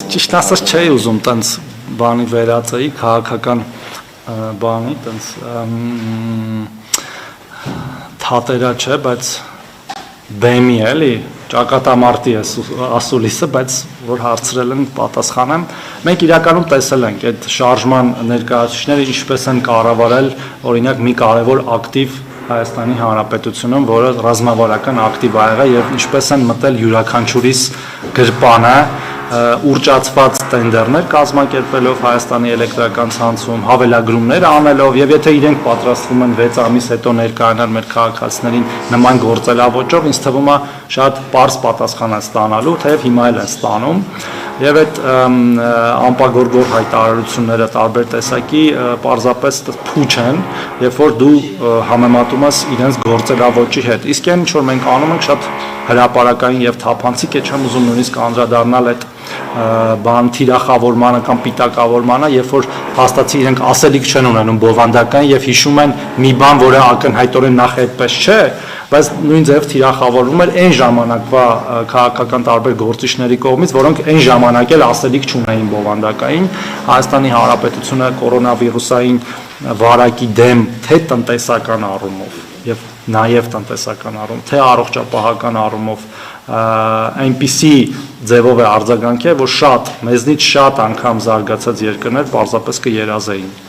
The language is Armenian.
ճիշտ ասած չէի ուզում տենց բանի վերածեի, քաղաքական բանի, տենց թատերա չէ, բայց բեմի էլի, ճակատամարտի է ասուլիսը, բայց որ հարցրել են պատասխանեմ, մենք իրականում տեսել ենք այդ շարժման ներկայացուցիչները ինչպես են կառավարել, օրինակ մի կարևոր ակտիվ Հայաստանի Հանրապետությունում, որը ռազմավարական ակտիվ ա եղել եւ ինչպես են մտել յուրաքանչյուրիս գրպանը, ուրճացված տենդերներ կազմակերպելով Հայաստանի էլեկտրական ցանցում, հավելագրումներ անելով եւ եթե իրենք պատրաստվում են 6 ամիս հետո ներկայանալ մեր քաղաքացիներին նման գործելավոճով, ինձ թվում է շատ པարզ պատասխան են ստանալու, թեև հիմա էլ են ստանում եւ այդ անպագորգոր հայտարարությունները տարբեր տեսակի պարզապես փուչ են, երբ որ դու համեմատում ես իրենց գործելավոճի հետ։ Իսկ այն ինչ որ մենք անում ենք շատ հրապարակային եւ թափանցիկ է, չեմ ուզում նույնիսկ անդրադառնալ այդ բան թիրախավորմանը կամ պիտակավորմանը, երբ որ հաստատի իրենք ասելիք չեն ունենում բովանդական եւ հիշում են մի բան, որը ակնհայտորեն նախ այդպես չէ, բայց նույն ձև թիրախավորվում էր այն ժամանակվա քաղաքական տարբեր գործիչների կողմից, որոնք այն ժամանակ էլ ասելիք չունեին բովանդակային։ Հայաստանի Հանրապետությունը կորոնավիրուսային վարակի դեմ թե տնտեսական առումով եւ նաեւ տնտեսական առումով, թե առողջապահական առումով այնպիսի ձևով է արձագանքել, որ մեզնից շատ անգամ զարգացած երկրներ պարզապես կերազեին։